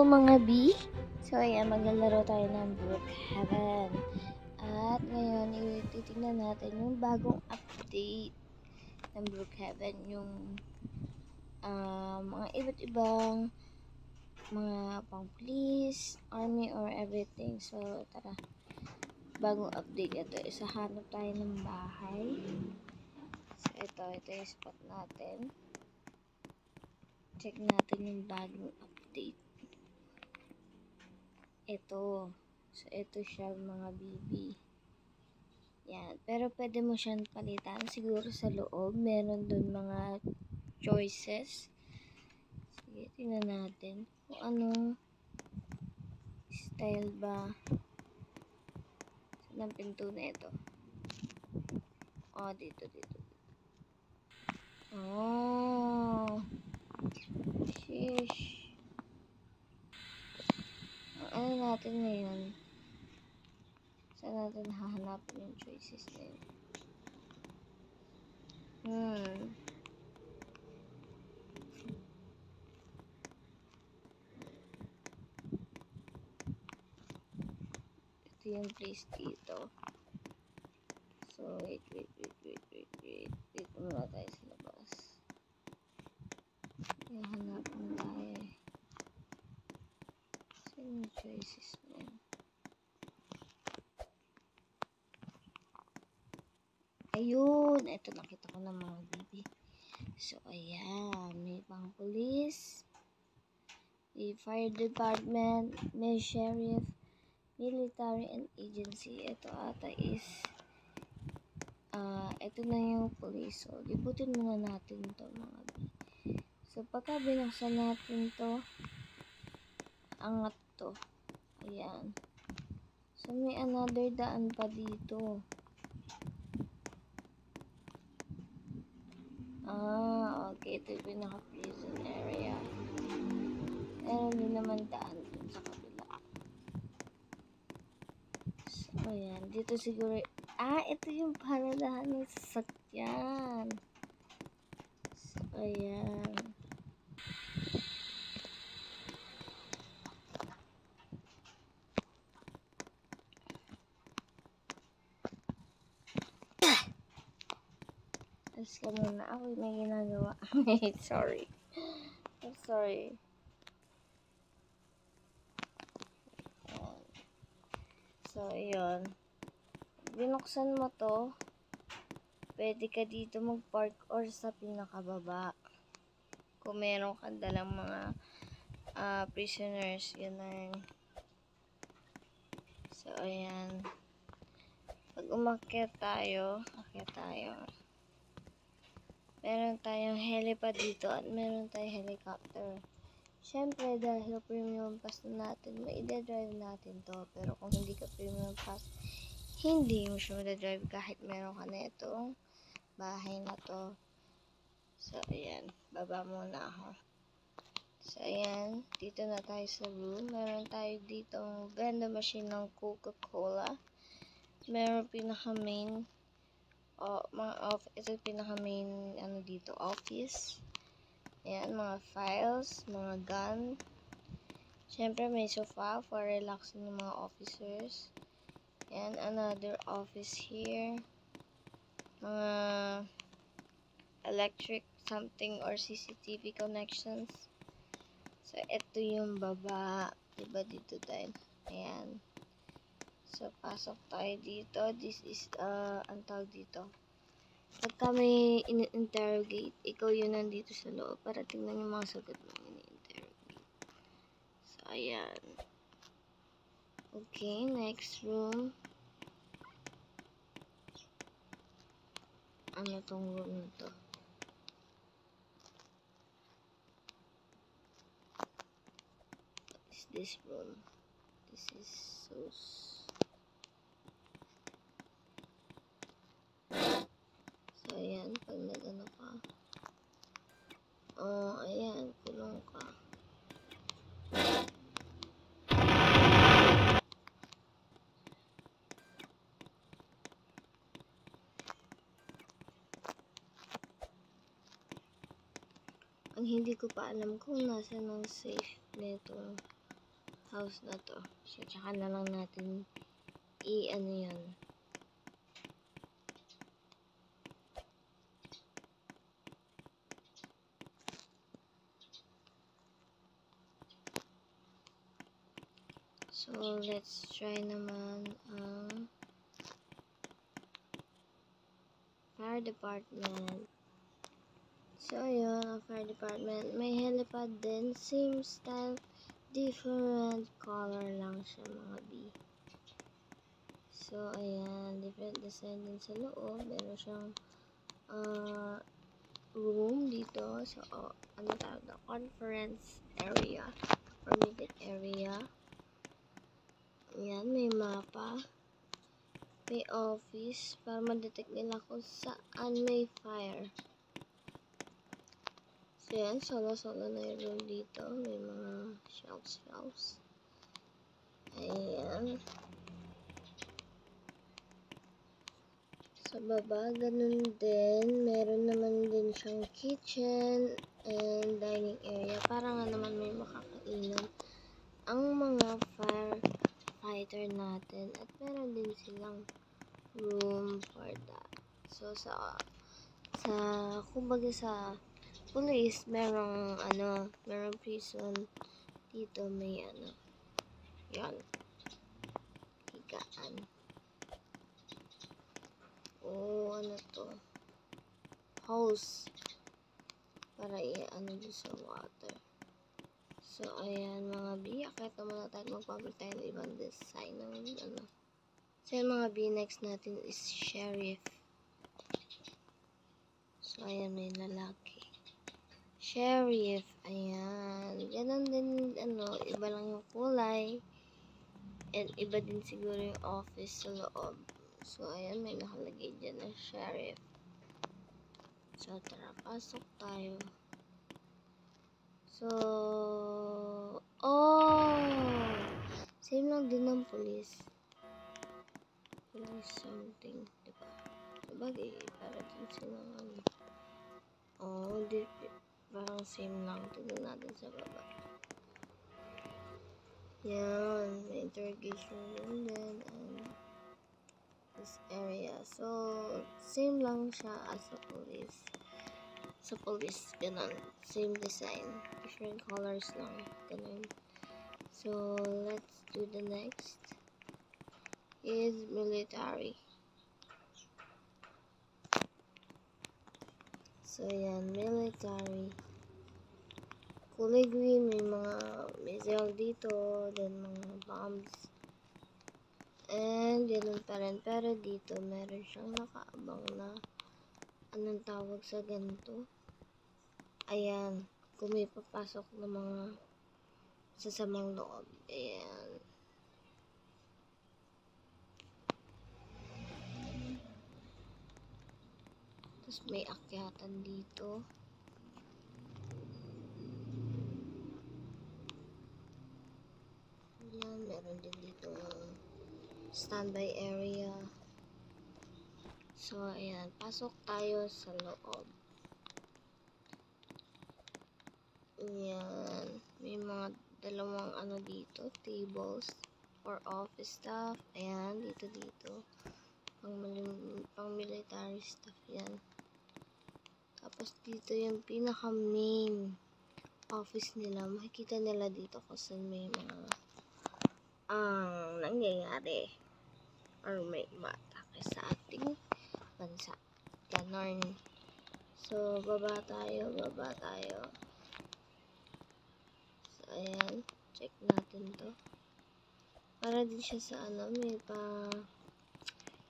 mga B! So ayan, maglalaro tayo ng Brookhaven. At ngayon, titignan natin yung bagong update ng Brookhaven. Yung mga iba't ibang mga pang police, army, or everything. So tara, bagong update ito. Hanap tayo ng bahay. So ito yung spot natin. Check natin yung bagong update. Ito. So, ito siya mga BB. Yan. Pero pwede mo siyang palitan. Siguro sa loob, meron dun mga choices. Sige, tingnan natin. Kung anong style ba. Saan ang pinto na ito? Oh, dito. Oh. Sheesh. Ano natin ngayon? Saan natin hahanapin yung choices na yun? Ito yung place dito. So, wait. Dito muna tayo sa labas. Hahanapin tayo. Saan yung choices na yun? Ayun! Ito, nakita ko ng mga BB. So, ayan. May pang police, may fire department, may sheriff, military, and agency. Ito ata is ito na yung police. So, libutin muna natin to mga BB. So, pagka binuksan natin to, angat to. Ayan. So, may another daan pa dito. Okay. Ito yung pinaka-prison area. Meron din naman daan dun sa kabila. So, ayan. Dito siguro, ito yung paradahan ng sasakyan. So, ayan. Alas ka muna. Ako may ginagawa. Sorry. I'm sorry. So, ayun. Binuksan mo to. Pwede ka dito mag-park or sa pinakababa. Kung meron ka dalang mga prisoners, yun na yun. So, ayan. Pag umakyat tayo, meron tayong helipad dito at meron tayong helicopter. Siyempre, dahil premium pass na natin, maide-drive natin to. Pero kung hindi ka premium pass, hindi mo siya maide-drive kahit meron ka na itong bahay na to. So, ayan. Baba muna ako. So, ayan. Dito na tayo sa room. Meron tayo ditong vending machine ng Coca-Cola. Meron pinaka-main ito pinaka-main dito, office. Ayan, mga files, mga gun. Siyempre, may sofa for relaxing ng mga officers. Ayan, another office here. Mga electric something or CCTV connections. So, ito yung baba. Diba dito tayo? Ayan. So, pasok tayo dito. This is, ang tawag dito. Pagka may in-interrogate, ikaw yun nandito sa loob para tingnan yung mga sagot mo in-interrogate. So, ayan. Okay, next room. Ano tong room na to? What is this room? This is so... So, ayan. Pag nag-ano ka. Ayan. Kulong ka. Ang hindi ko pa alam kung nasa ng safe nito house na to. So, tsaka na lang natin i-ano yan. So, let's try naman ang fire department. So, ayun, ang fire department. May helipad din. Same style, different color lang siya, mga B. So, ayan, different design din sa loob. Meron siyang room dito. So, ano tawag na? Conference area or meeting area. Ayan, may mapa. May office para ma-detect nila kung saan may fire. So, yan, solo-solo na yung room dito. May mga shelves. Ayan. Sa baba, ganun din. Meron naman din siyang kitchen and dining area. Para nga naman may makakainan ang mga firefighter natin. At meron din silang room for that. So, kumbaga sa police, merong prison. Dito may yan, higaan. Ano to? Hose. Para i-ano doon sa water. So, ayan mga B. Akit naman na tayo magpapit tayo ng ibang design ng So, yung mga B next natin is sheriff. So, ayan may lalaki. Sheriff. Ayan. Ganon din, iba lang yung kulay. And iba din siguro yung office sa loob. So, ayan, may nakalagay dyan na sheriff. So, tara, pasok tayo. So, same lang din ng police. Police something, diba? Sabagay, para din silang parang same lang. Tignan natin sa baba. Yan, may interrogation room din and this area. So, same lang siya as sa police. Sa police, ganun. Same design. Different colors lang. Ganun. So, let's do the next. Is military. So, yan. Military. Kulay green. May mga missile dito. Then, mga bombs. And, ganun pa rin. Pero dito, meron siyang nakaabang na anong tawag sa ganito. Ayan, kung may papasok na mga sasamang loob. Ayan. Tapos may akyatan dito. Ayan, meron din dito standby area. So, ayan, pasok tayo sa loob. Ayan, may mga dalawang dito, tables for office staff. Ayan, dito. Pang military staff yan. Tapos dito yung pinaka main office nila. Makikita nila dito kung saan may mga nangyayari or may umatake sa ating bansa. Ganon. So, baba tayo. So, ayan. Check natin to. Para din siya sa may pa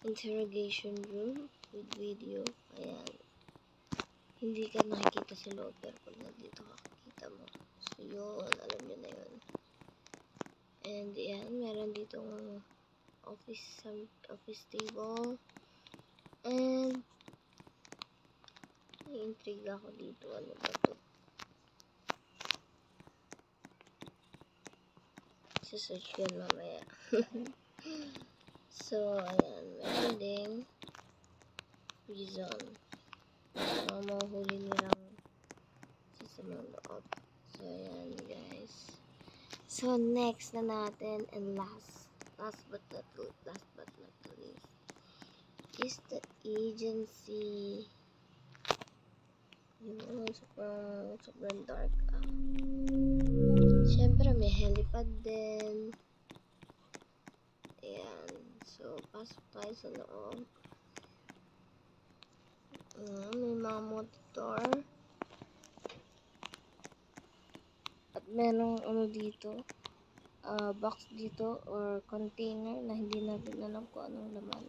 interrogation room with video. Ayan. Hindi ka nakikita sa loob, pero pag nandito kakita mo. So, yun. Alam nyo na yun. And, ayan. Meron dito office table. And, na-intrigue ako dito. Ano ba to? Search yun mamaya. So, ayan. Meron din prison. Mahuhuli nilang sa mga loob. So, ayan guys. So, next na natin and last but not least is the agency. Yun, sobrang dark. Siyempre, may helipad din. Ayan. So, pasok tayo sa loob. May mga motor. At merong dito. Box dito or container na hindi natin alam kung anong laman.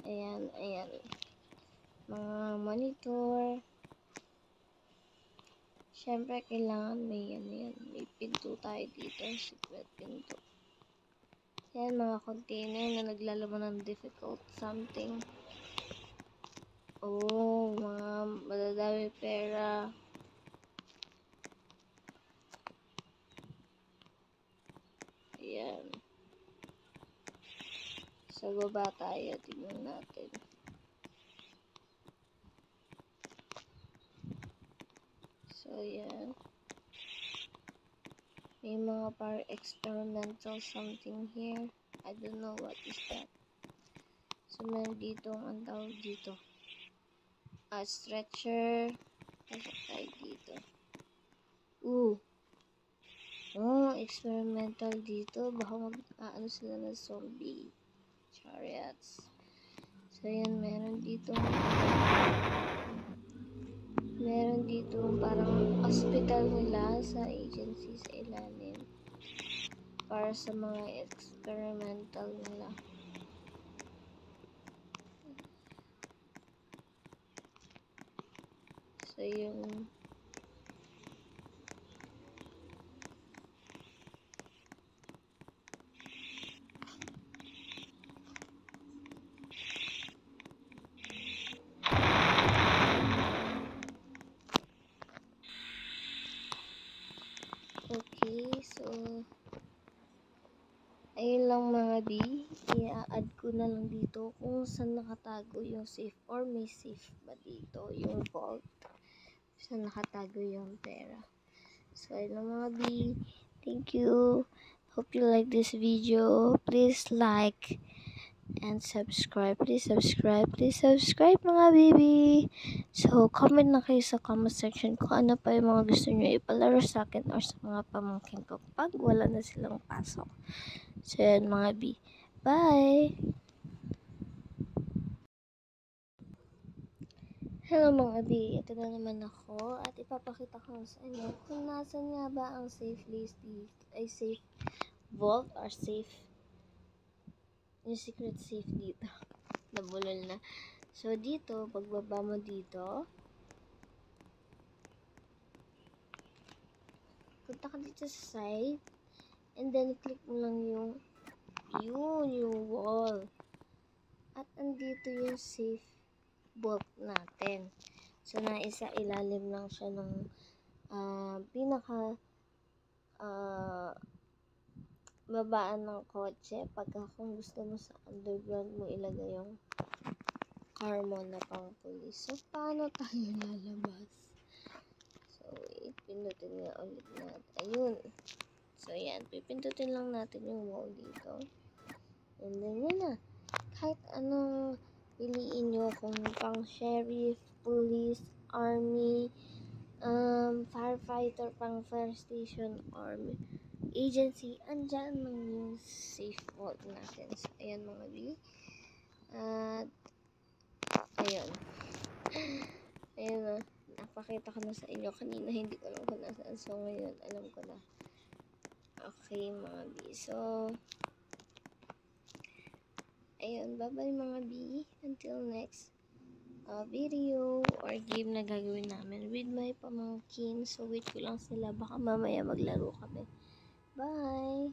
Ayan. Mga monitor. Siyempre, kailangan may may pinto tayo dito. Secret pinto. Yan, mga container na naglalaman ng difficult something. Mga madadami pera. Ayan. Sa baba tayo. Tignan natin. So, yan. May mga parang experimental something here. I don't know what is that. So, meron dito ang tawag dito. Stretcher. Pasok tayo dito. Experimental dito. Baka mag-aano sila ng zombie chariots. So, yan. Meron dito parang hospital nila sa agency sa ilalim para sa mga experimental nila. So yun. Okay, so ayun lang mga B. I-add ko na lang dito kung saan nakatago yung safe or may safe ba dito yung vault. Saan nakatago yung pera. So ayun lang mga B. Thank you. Hope you like this video. Please like and subscribe. Please subscribe mga baby. So, comment na kayo sa comment section kung ano pa yung mga gusto nyo ipalaro sa akin or sa mga pamangkin ko pag wala na silang pasok. So, yan mga B. Bye! Hello mga B. Ito na naman ako at ipapakita ko sa inyo kung nasan nga ba ang safe list dito. Ay, safe vault or safe yung secret safe dito. Nabulol na. So, dito, pagbaba mo dito, punta ka dito sa side, and then click mo lang yung wall. At andito yung safe vault natin. So, naisa ilalim lang siya ng pinaka babaan ng kotse. Pagka kung gusto mo sa underground mo ilagay yung car mo na pang police. So, paano tayo lalabas? So, wait. Pindutin nga ulit natin. Ayun. So, yan. Pipindutin lang natin yung wall dito. And then, yun na. Kahit anong piliin nyo kung pang sheriff, police, army, firefighter, pang fire station, or agency, andyan lang yung safe vault natin. So, ayan mga B. At, ayun. Ayun na. Napakita ko na sa inyo. Kanina hindi ko alam kung nasaan. So, ngayon, alam ko na. Okay, mga B. So, ayun. Bye-bye, mga B. Until next video or game na gagawin namin with my pamangkin. So, wait ko lang sila. Baka mamaya maglaro kami. Bye!